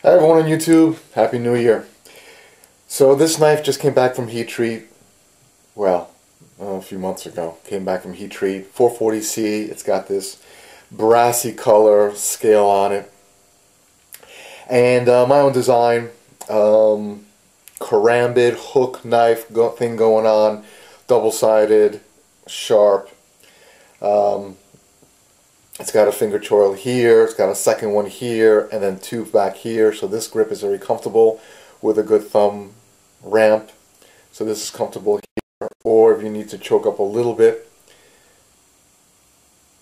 Hi everyone on YouTube, Happy New Year. So this knife just came back from heat treat, well, a few months ago. Came back from heat treat, 440C, it's got this brassy color scale on it. And my own design, karambit hook knife thing going on, double-sided, sharp. It's got a finger choil here, it's got a second one here, and then two back here. So this grip is very comfortable with a good thumb ramp. So this is comfortable here. Or if you need to choke up a little bit,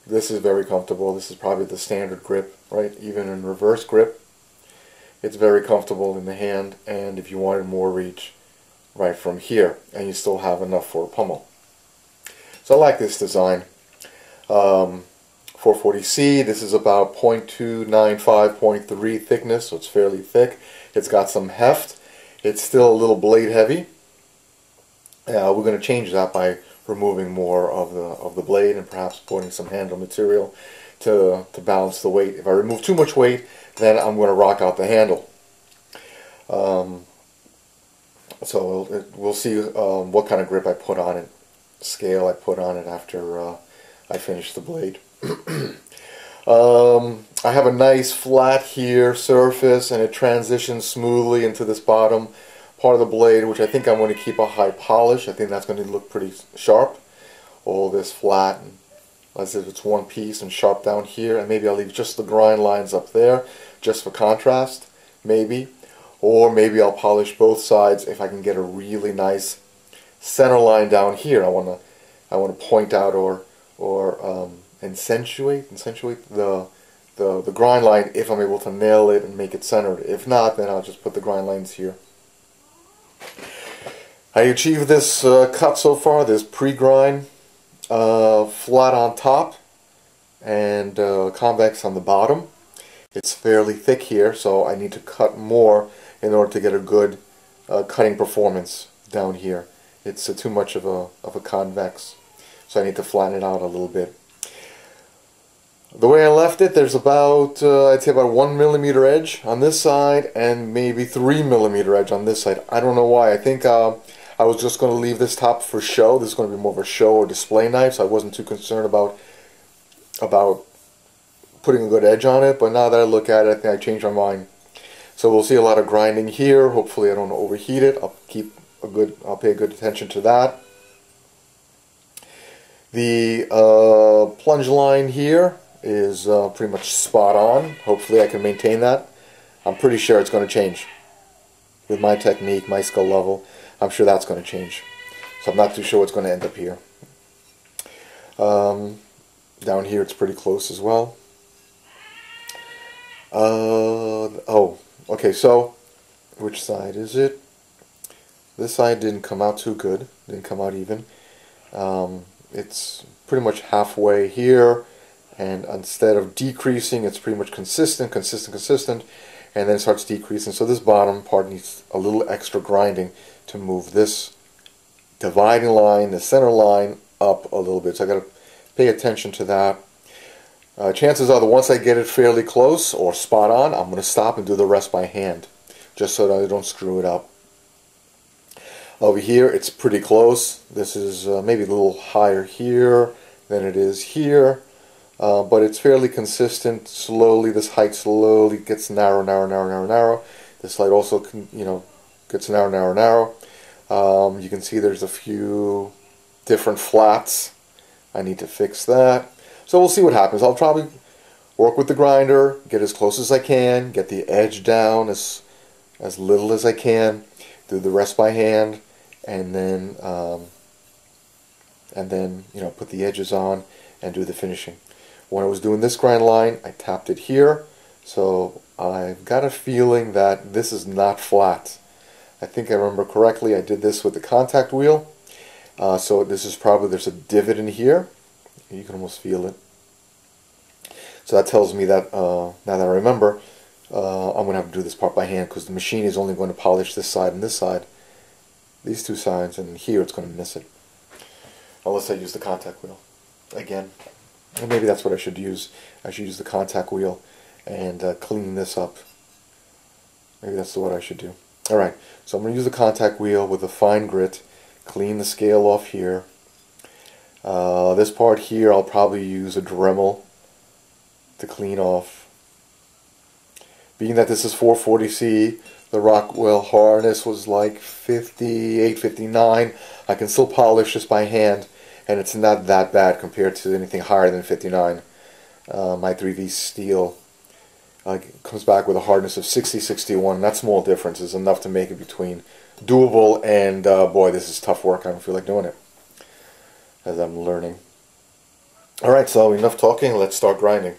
this is very comfortable. This is probably the standard grip, right? Even in reverse grip, it's very comfortable in the hand. And if you wanted more reach, right from here, and you still have enough for a pummel. So I like this design. 440C, this is about 0.295, 0.3 thickness, so it's fairly thick. It's got some heft. It's still a little blade heavy. We're going to change that by removing more of the blade and perhaps putting some handle material to balance the weight. If I remove too much weight, then I'm going to rock out the handle. So we'll see what kind of grip I put on it, scale I put on it after I finish the blade. I have a nice flat here surface, and it transitions smoothly into this bottom part of the blade, which I think I'm going to keep a high polish. I think that's going to look pretty sharp. All this flat, and as if it's one piece, and sharp down here, and maybe I'll leave just the grind lines up there, just for contrast, maybe. Or maybe I'll polish both sides if I can get a really nice center line down here. I want to point out or accentuate the grind line if I'm able to nail it and make it centered. If not, then I'll just put the grind lines here. I achieved this cut so far, this pre-grind, flat on top and convex on the bottom. It's fairly thick here, so I need to cut more in order to get a good cutting performance down here. It's too much of a convex, so I need to flatten it out a little bit. The way I left it, there's about, I'd say about 1 millimeter edge on this side and maybe 3 millimeter edge on this side. I don't know why. I think I was just going to leave this top for show. This is going to be more of a show or display knife, so I wasn't too concerned about putting a good edge on it. But now that I look at it, I think I changed my mind. So we'll see a lot of grinding here. Hopefully I don't overheat it. I'll pay good attention to that. The plunge line here is pretty much spot on. Hopefully I can maintain that. I'm pretty sure it's going to change. With my technique, my skill level, I'm sure that's going to change. So I'm not too sure what's going to end up here. Down here it's pretty close as well. Oh, okay, so which side is it? This side didn't come out too good. Didn't come out even. It's pretty much halfway here, and instead of decreasing, it's pretty much consistent, and then it starts decreasing. So this bottom part needs a little extra grinding to move this dividing line, the center line, up a little bit. So I got to pay attention to that. Chances are that once I get it fairly close or spot on, I'm going to stop and do the rest by hand, just so that I don't screw it up. Over here, it's pretty close. This is maybe a little higher here than it is here, but it's fairly consistent. Slowly, this height slowly gets narrow, narrow. This height also, gets narrow. You can see there's a few different flats. I need to fix that. So we'll see what happens. I'll probably work with the grinder, get as close as I can, get the edge down as little as I can, do the rest by hand, and then put the edges on and do the finishing. When I was doing this grind line, I tapped it here, so I've got a feeling that this is not flat. I think I remember correctly, I did this with the contact wheel, so this is probably, there's a divot in here. You can almost feel it. So that tells me that, now that I remember, I'm going to have to do this part by hand, because the machine is only going to polish this side and this side, these two sides, and here it's going to miss it. Unless I use the contact wheel again. And maybe that's what I should use. I should use the contact wheel and clean this up Maybe that's what I should do. Alright, so I'm going to use the contact wheel with a fine grit, clean the scale off here. This part here I'll probably use a Dremel to clean off. Being that this is 440C, the Rockwell harness was like 58, 59. I can still polish this by hand, and it's not that bad compared to anything higher than 59. My 3V steel comes back with a hardness of 60, 61. That small difference is enough to make it between doable and, boy, this is tough work. I don't feel like doing it, as I'm learning. Alright, so enough talking, let's start grinding.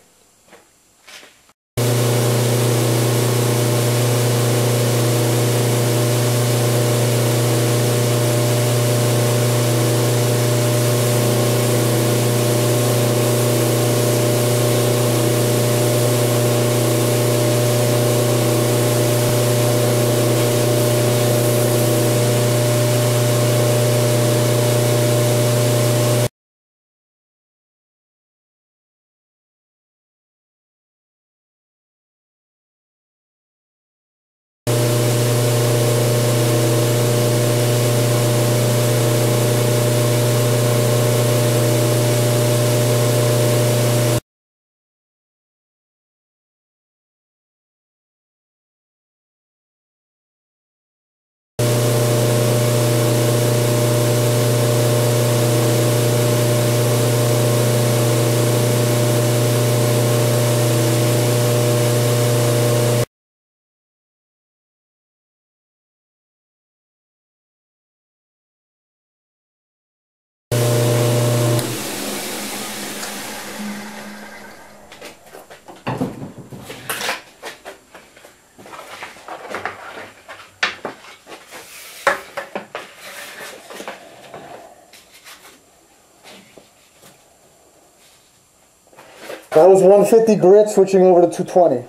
That was 150 grit, switching over to 220.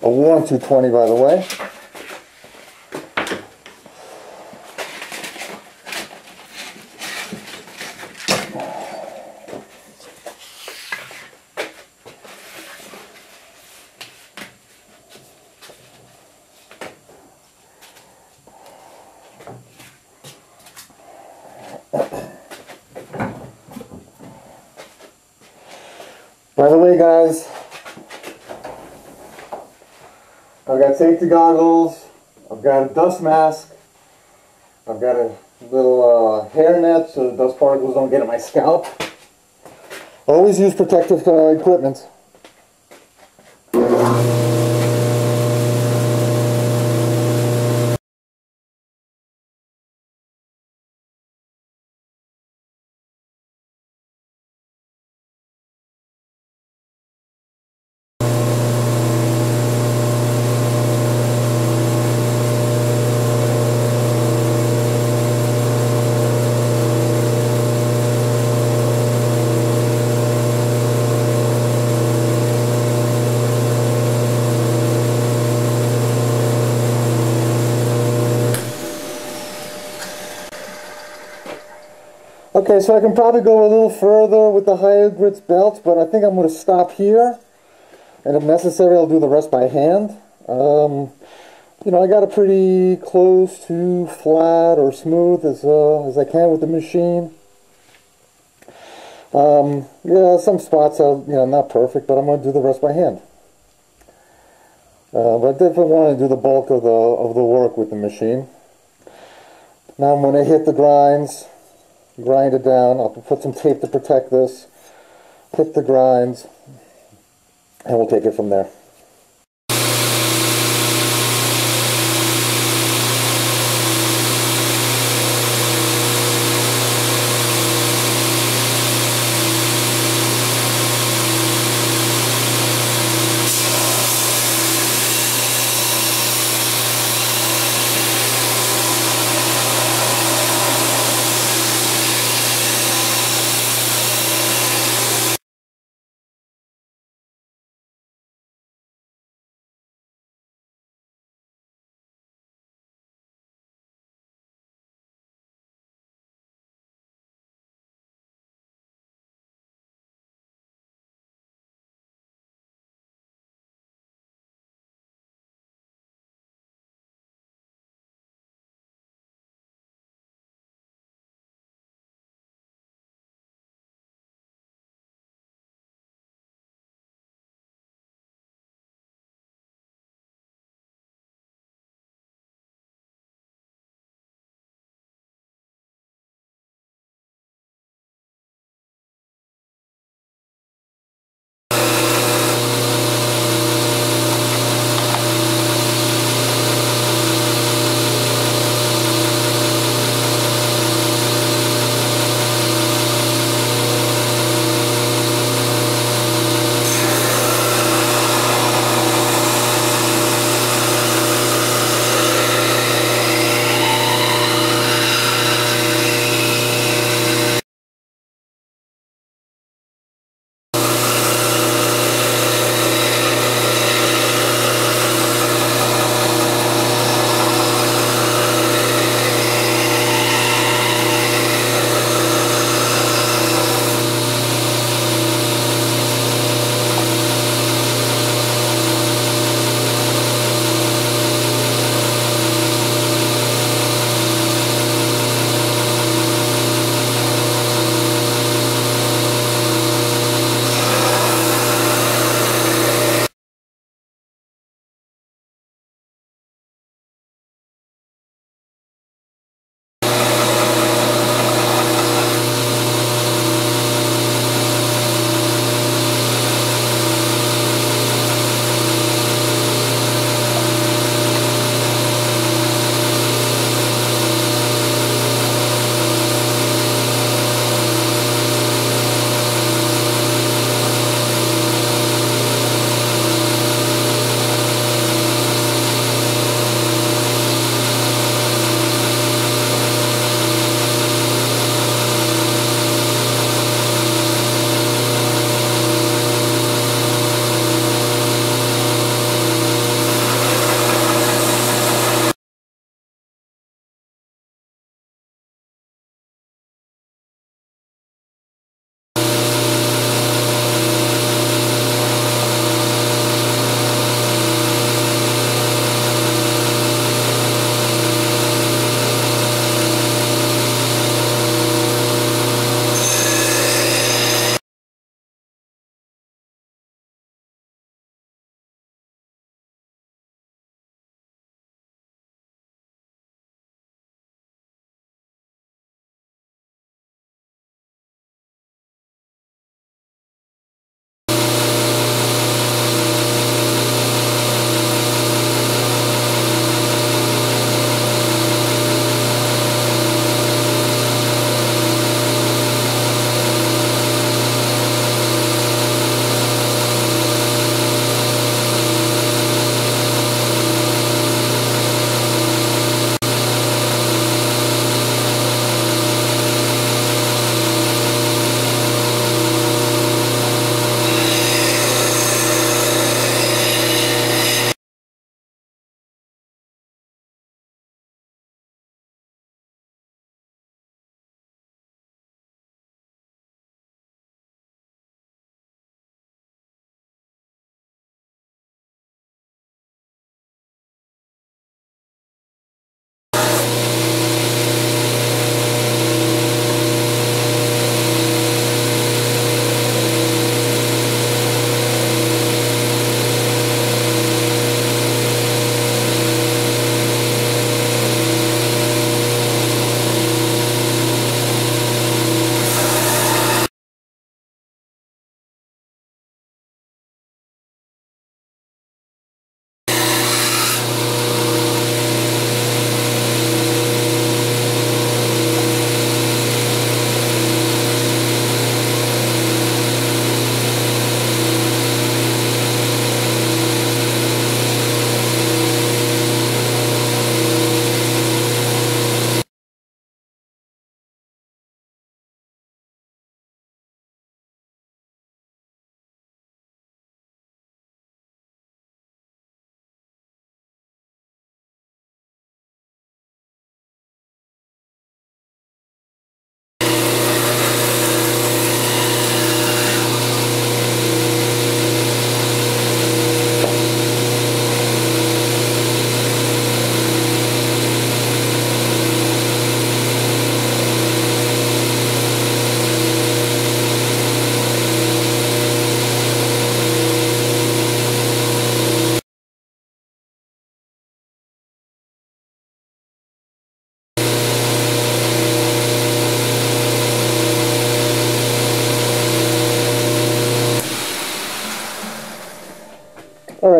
A warm 220, by the way. By the way, guys, I've got safety goggles, I've got a dust mask, I've got a little hair net so the dust particles don't get in my scalp. Always use protective equipment. Okay, so I can probably go a little further with the higher grits belt, but I think I'm going to stop here, and if necessary I'll do the rest by hand. You know, I got it pretty close to flat or smooth as I can with the machine. Yeah, some spots are, you know, not perfect, but I'm going to do the rest by hand. But I definitely want to do the bulk of the work with the machine. Now I'm going to hit the grinds. Grind it down. I'll put some tape to protect this. Hit the grinds, and we'll take it from there.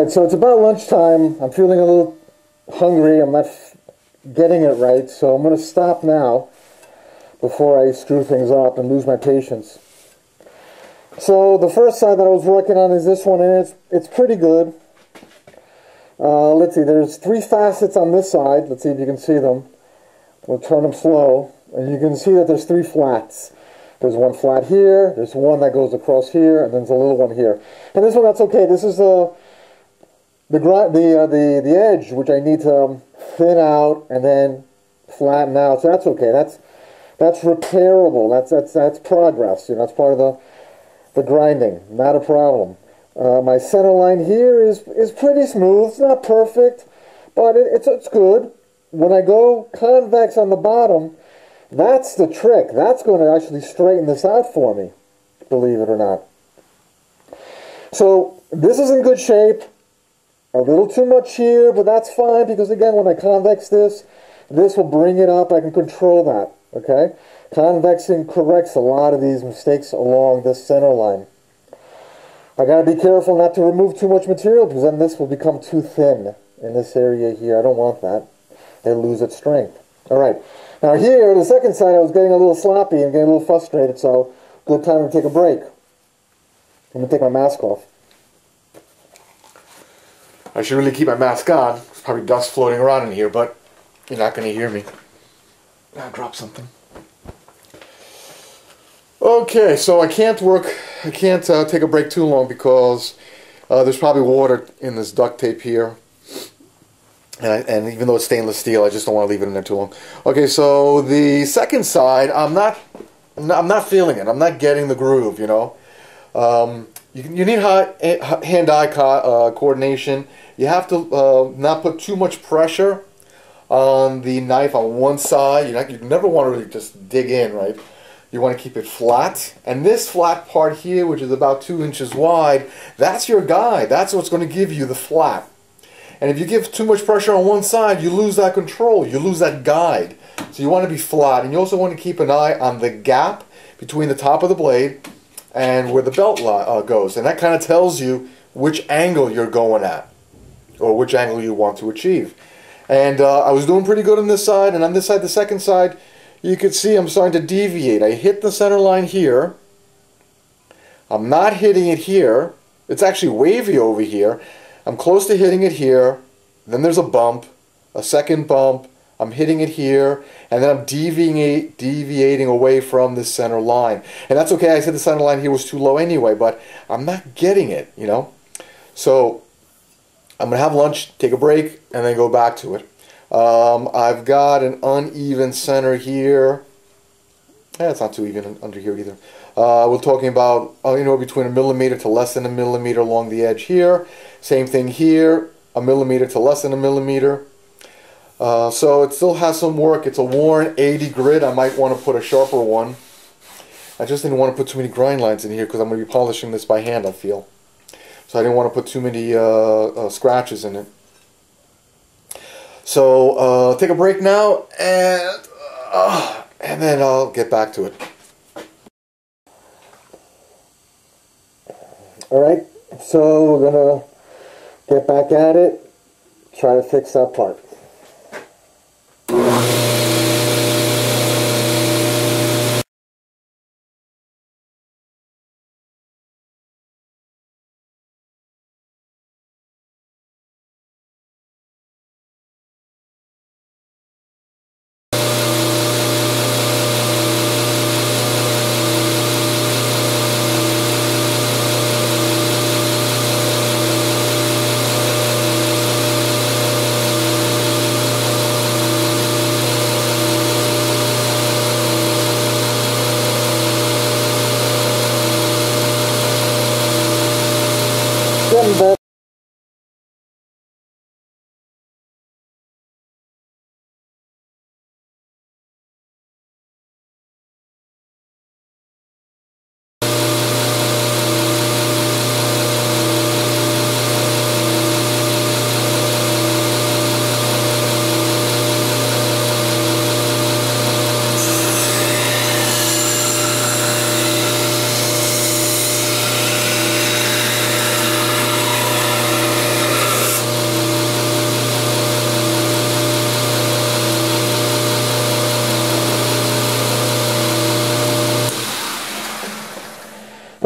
Alright, so it's about lunchtime. I'm feeling a little hungry. I'm not getting it right, so I'm going to stop now before I screw things up and lose my patience. So the first side that I was working on is this one, and it's pretty good. Let's see, there's 3 facets on this side. Let's see if you can see them. We'll turn them slow, and you can see that there's 3 flats. There's one flat here, there's one that goes across here, and then there's a little one here. And this one, that's okay. This is the edge, which I need to thin out and then flatten out. So that's okay. That's repairable. That's progress. You know, that's part of the grinding. Not a problem. My center line here is pretty smooth. It's not perfect, but it's good. When I go convex on the bottom, that's the trick. That's going to actually straighten this out for me, believe it or not. So this is in good shape. A little too much here, but that's fine because, again, when I convex this will bring it up. I can control that, okay? Convexing corrects a lot of these mistakes along this center line. I got to be careful not to remove too much material because then this will become too thin in this area here. I don't want that. It'll lose its strength. All right. Now here, the second side, I was getting a little sloppy and getting a little frustrated, so good time to take a break. Let me take my mask off. I should really keep my mask on. There's probably dust floating around in here, but you're not going to hear me. I'll drop something. Okay, so I can't take a break too long because there's probably water in this duct tape here. And even though it's stainless steel, I just don't want to leave it in there too long. Okay, so the second side, I'm not feeling it. I'm not getting the groove, you know. You need hand-eye coordination. You have to not put too much pressure on the knife on one side. You never want to really just dig in, right? You want to keep it flat. And this flat part here, which is about 2 inches wide, that's your guide. That's what's going to give you the flat. And if you give too much pressure on one side, you lose that control. You lose that guide. So you want to be flat. And you also want to keep an eye on the gap between the top of the blade and where the belt goes. And that kind of tells you which angle you're going at, or which angle you want to achieve. And I was doing pretty good on this side, and on this side, the second side, you can see I'm starting to deviate. I hit the center line here. I'm not hitting it here. It's actually wavy over here. I'm close to hitting it here. Then there's a bump, a second bump. I'm hitting it here, and then I'm deviating away from the center line. And that's okay. I said the center line here was too low anyway, but I'm not getting it, you know. So I'm going to have lunch, take a break, and then go back to it. I've got an uneven center here. It's not too even under here either. We're talking about, between 1 millimeter to less than 1 millimeter along the edge here. Same thing here, 1 millimeter to less than 1 millimeter. So it still has some work. It's a worn 80 grit. I might want to put a sharper one. I just didn't want to put too many grind lines in here because I'm going to be polishing this by hand, I feel. So I didn't want to put too many scratches in it. So take a break now, and then I'll get back to it. Alright, so we're going to get back at it, try to fix that part.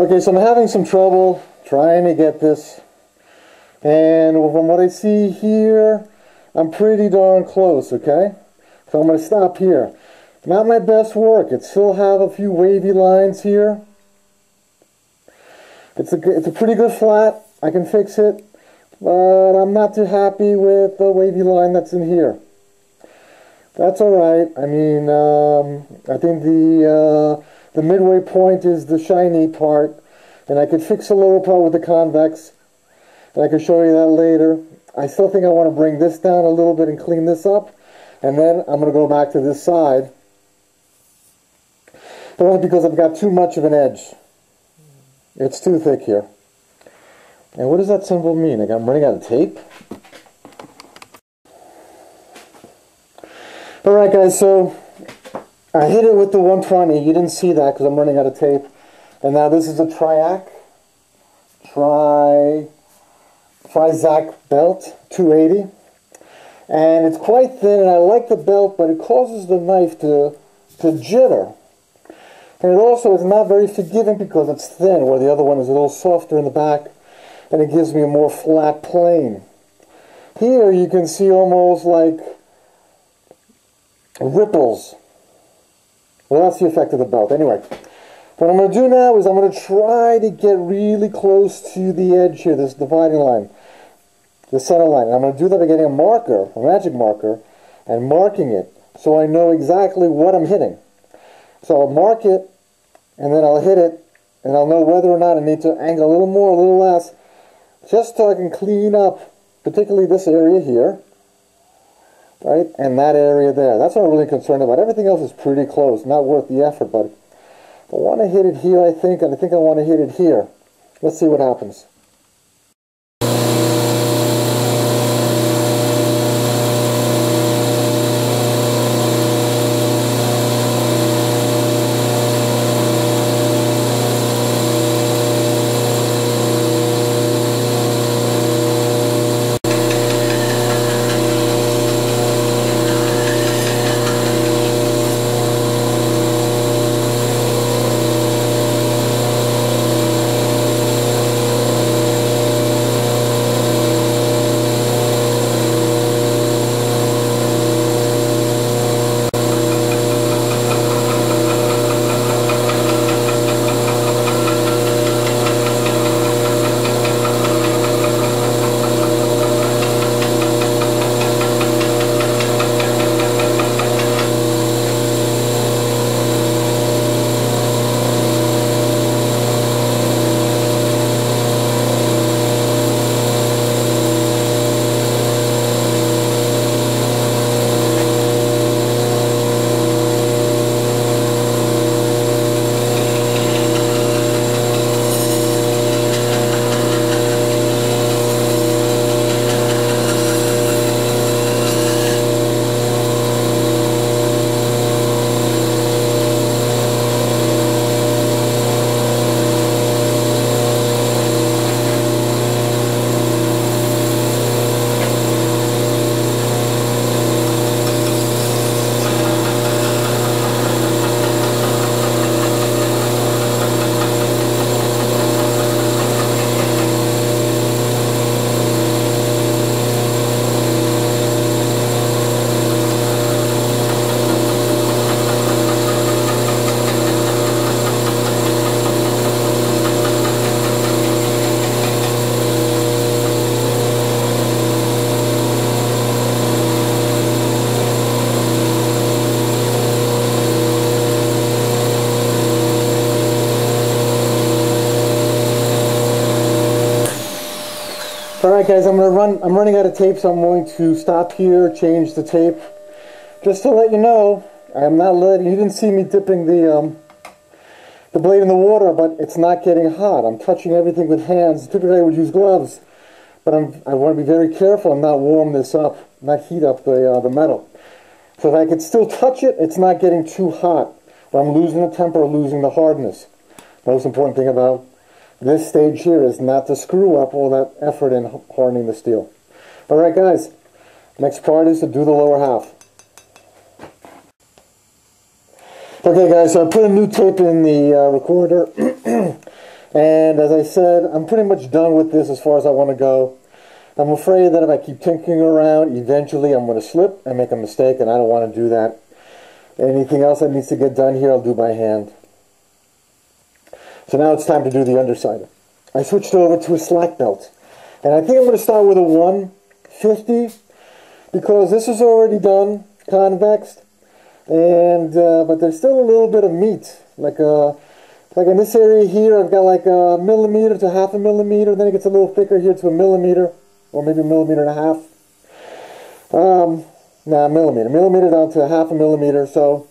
Okay, so I'm having some trouble trying to get this, and from what I see here, I'm pretty darn close, okay? So I'm going to stop here. Not my best work. It still have a few wavy lines here. It's a pretty good flat. I can fix it, but I'm not too happy with the wavy line that's in here. That's all right. I mean, I think the midway point is the shiny part, and I could fix the lower part with the convex, and I can show you that later. I still think I want to bring this down a little bit and clean this up, and then I'm going to go back to this side, but only because I've got too much of an edge. It's too thick here. And what does that symbol mean? Like I'm running out of tape? Alright guys, so I hit it with the 120. You didn't see that because I'm running out of tape. And now this is a Trizac belt, 280. And it's quite thin, and I like the belt, but it causes the knife to jitter. And it also is not very forgiving because it's thin, where the other one is a little softer in the back, and it gives me a more flat plane. Here you can see almost like ripples. Well, that's the effect of the belt. Anyway, what I'm going to do now is I'm going to try to get really close to the edge here, this dividing line, the center line. And I'm going to do that by getting a marker, a magic marker, and marking it so I know exactly what I'm hitting. So I'll mark it, and then I'll hit it, and I'll know whether or not I need to angle a little more, a little less, just so I can clean up, particularly this area here, right, and that area there. That's what I'm really concerned about. Everything else is pretty close, not worth the effort, but I want to hit it here, I think, and I think I want to hit it here. Let's see what happens. Alright guys, I'm running out of tape, so I'm going to stop here, change the tape. Just to let you know, I'm not letting, you didn't see me dipping the blade in the water, but it's not getting hot. I'm touching everything with hands. Typically I would use gloves, but I want to be very careful and not warm this up, not heat up the metal. So if I could still touch it, it's not getting too hot, or I'm losing the temper or losing the hardness. Most important thing about this stage here is not to screw up all that effort in hardening the steel. Alright guys, next part is to do the lower half. Okay guys, so I put a new tape in the recorder And as I said, I'm pretty much done with this as far as I want to go. I'm afraid that if I keep tinkering around, eventually I'm going to slip and make a mistake, and I don't want to do that. Anything else that needs to get done here, I'll do by hand. So now it's time to do the underside. I switched over to a slack belt. And I think I'm going to start with a 150 because this is already done, convexed. And but there's still a little bit of meat. Like in this area here, I've got like a millimeter to half a millimeter. Then it gets a little thicker here to a millimeter, or maybe a millimeter and a half. Millimeter down to half a millimeter. So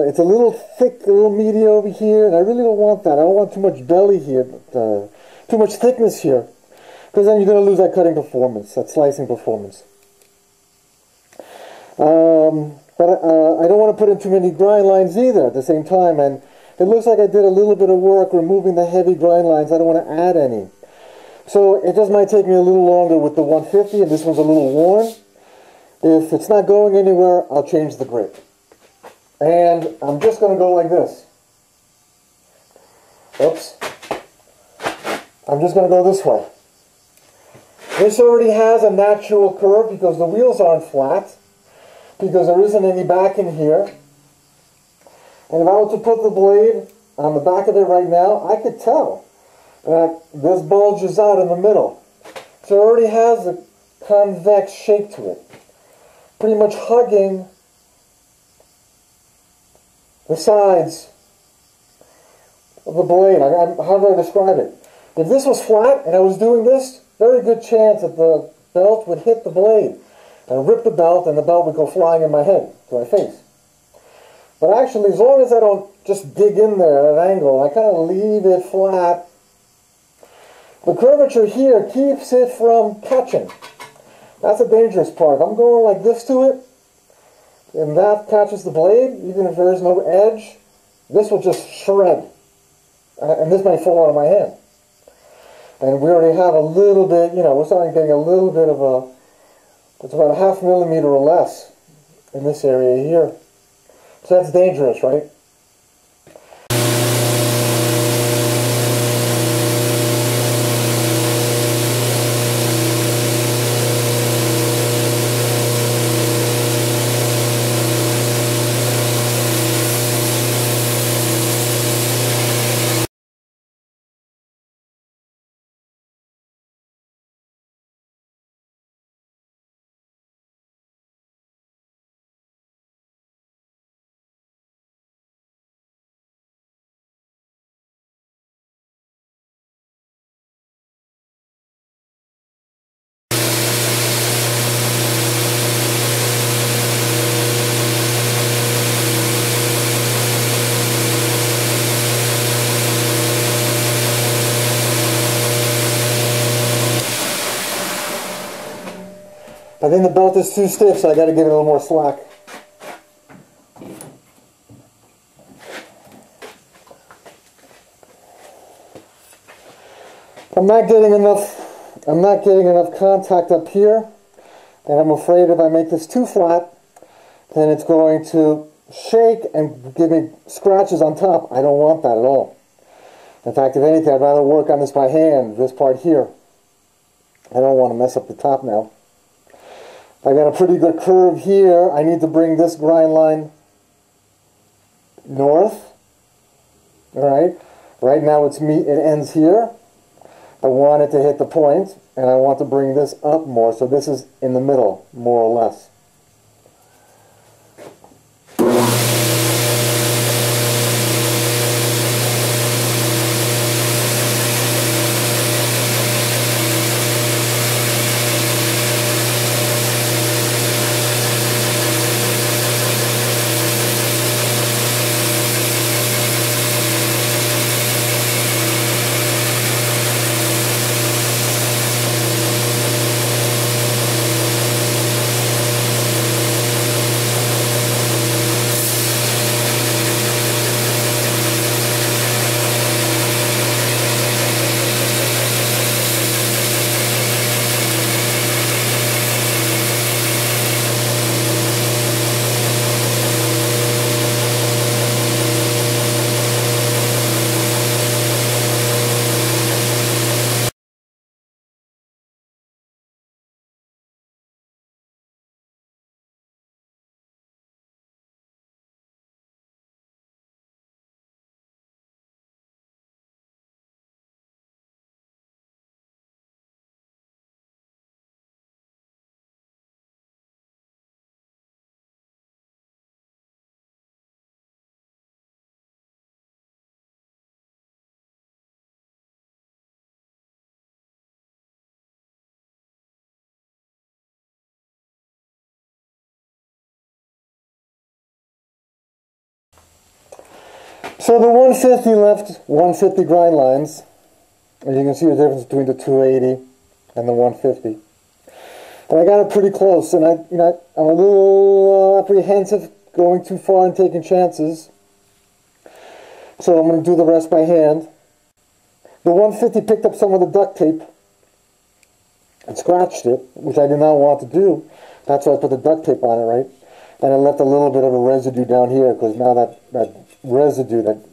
it's a little thick, a little meaty over here, and I really don't want that. I don't want too much belly here, too much thickness here, because then you're going to lose that cutting performance, that slicing performance. But I don't want to put in too many grind lines either at the same time, and it looks like I did a little bit of work removing the heavy grind lines. I don't want to add any. So it just might take me a little longer with the 150, and this one's a little worn. If it's not going anywhere, I'll change the grip. And I'm just going to go like this. Oops. I'm just going to go this way. This already has a natural curve because the wheels aren't flat, because there isn't any back in here. And if I were to put the blade on the back of it right now, I could tell that this bulges out in the middle. So it already has a convex shape to it, pretty much hugging the sides of the blade. How do I describe it? If this was flat and I was doing this, very good chance that the belt would hit the blade and rip the belt, and the belt would go flying in my head, to my face. But actually, as long as I don't just dig in there at an angle, I kind of leave it flat, the curvature here keeps it from catching. That's a dangerous part. If I'm going like this to it, and that catches the blade, even if there is no edge, this will just shred. And this might fall out of my hand. And we already have a little bit, we're starting getting a little bit of it's about a half millimeter or less in this area here. So that's dangerous, right? I think the belt is too stiff, so I got to give it a little more slack. I'm not getting enough contact up here, and I'm afraid if I make this too flat, then it's going to shake and give me scratches on top. I don't want that at all. In fact, if anything, I'd rather work on this by hand, this part here. I don't want to mess up the top now. I got a pretty good curve here. I need to bring this grind line north. All right. Right now it ends here. I want it to hit the point, and I want to bring this up more. So this is in the middle, more or less. So the 150 left 150 grind lines. And you can see the difference between the 280 and the 150. And I got it pretty close, and I'm a little apprehensive going too far and taking chances. So I'm going to do the rest by hand. The 150 picked up some of the duct tape and scratched it, which I did not want to do. That's why I put the duct tape on it, right? And I left a little bit of a residue down here, because now that residue, that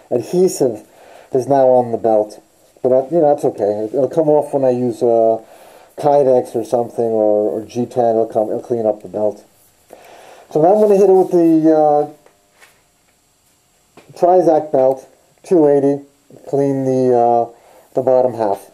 adhesive, is now on the belt. But that's okay. It'll come off when I use Kydex or something, or G10. It'll clean up the belt. So now I'm going to hit it with the Trizac belt, 280. Clean the bottom half.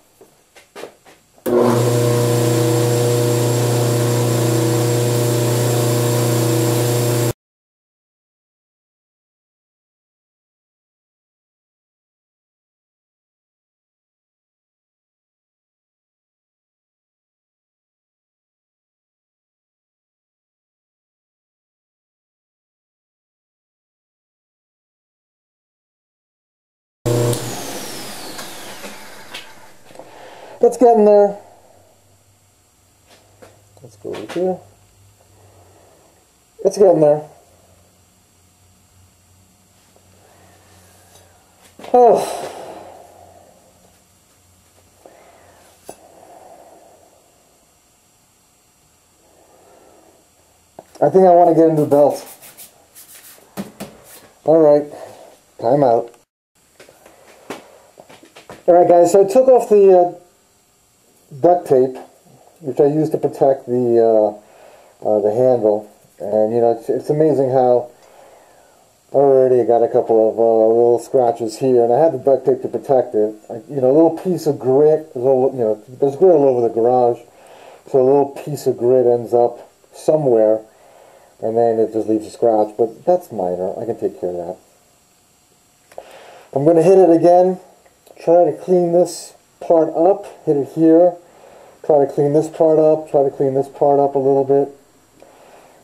Let's get in there. Let's go over here. It's getting there. Oh. I think I want to get a new belt. Alright, time out. Alright guys, so I took off the duct tape, which I used to protect the handle. And it's amazing how already I got a couple of little scratches here, and I had the duct tape to protect it. A little piece of grit, there's grit all over the garage, so a little piece of grit ends up somewhere, and then it just leaves a scratch, but that's minor. I can take care of that. I'm going to hit it again, try to clean this part up, hit it here, try to clean this part up, try to clean this part up a little bit.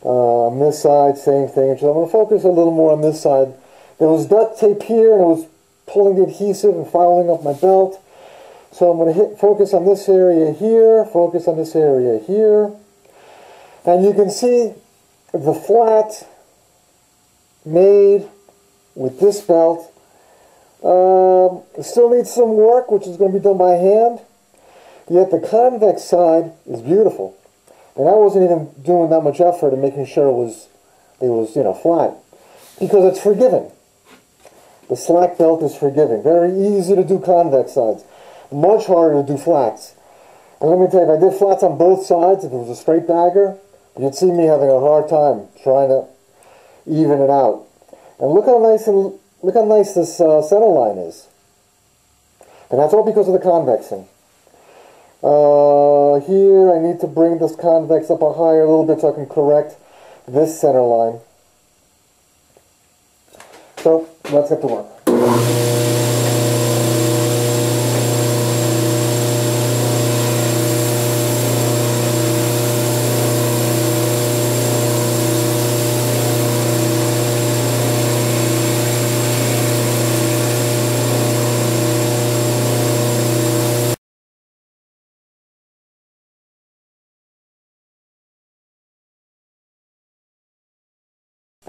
On this side, same thing. So I'm going to focus a little more on this side. There was duct tape here, and it was pulling the adhesive and fouling up my belt. So I'm going to focus on this area here, focus on this area here. And you can see the flat made with this belt. It still needs some work, which is going to be done by hand. Yet the convex side is beautiful. And I wasn't even doing that much effort in making sure it was flat. Because it's forgiving. The slack belt is forgiving. Very easy to do convex sides. Much harder to do flats. And let me tell you, if I did flats on both sides, if it was a straight dagger, you'd see me having a hard time trying to even it out. And look how nice this center line is. And that's all because of the convexing. Here I need to bring this convex up a higher a little bit so I can correct this center line. So let's get to work.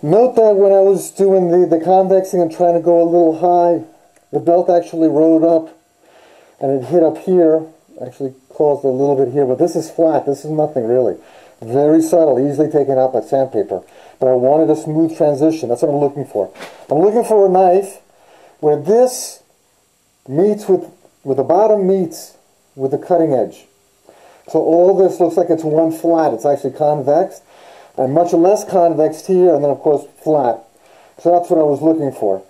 Note that when I was doing the convexing and trying to go a little high, the belt actually rode up and it hit up here, actually caused a little bit here, but this is flat, this is nothing really. Very subtle, easily taken out by sandpaper. But I wanted a smooth transition, that's what I'm looking for. I'm looking for a knife where this meets with the bottom meets with the cutting edge. So all this looks like it's one flat, it's actually convex. And much less convex here, and then of course flat. So that's what I was looking for.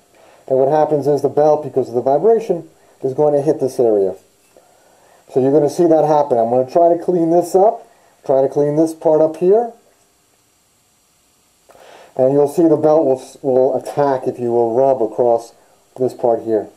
And what happens is the belt, because of the vibration, is going to hit this area. So you're going to see that happen. I'm going to try to clean this up, try to clean this part up here. And you'll see the belt will attack, if you will, rub across this part here.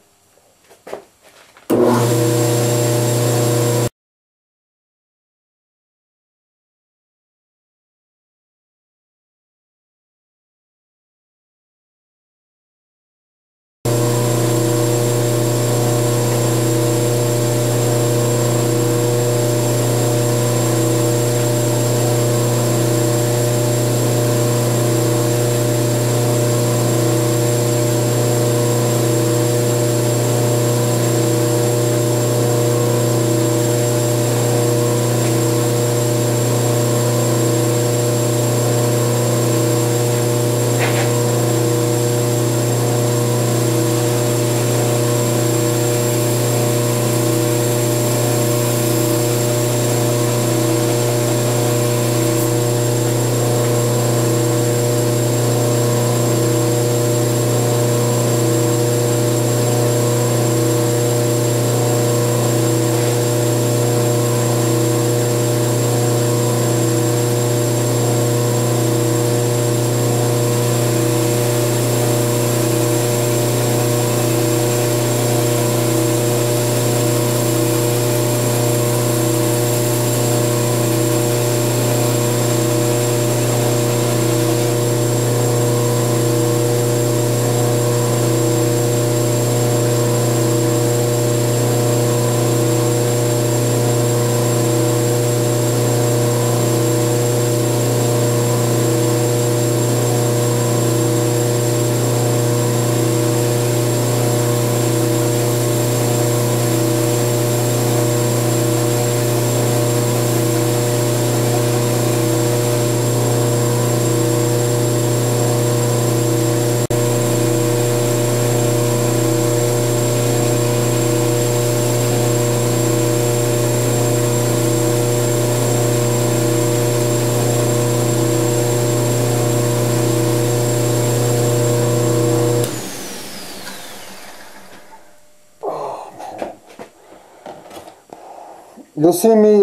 You'll see me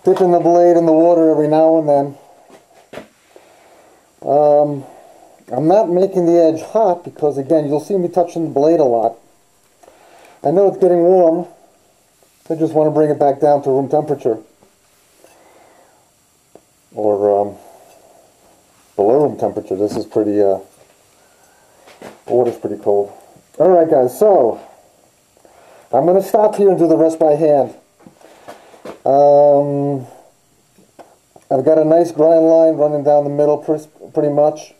dipping the blade in the water every now and then. I'm not making the edge hot because, again, you'll see me touching the blade a lot. I know it's getting warm. I just want to bring it back down to room temperature. Or below room temperature. This is pretty, the water's pretty cold. Alright guys, so I'm going to stop here and do the rest by hand. I've got a nice grind line running down the middle pretty much.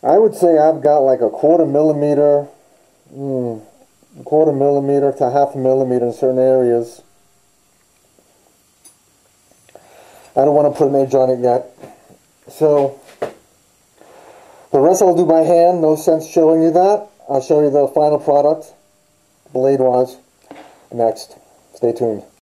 I would say I've got like a quarter millimeter to half a millimeter in certain areas. I don't want to put an edge on it yet. So the rest I'll do by hand. No sense showing you that. I'll show you the final product, blade-wise, next. Stay tuned.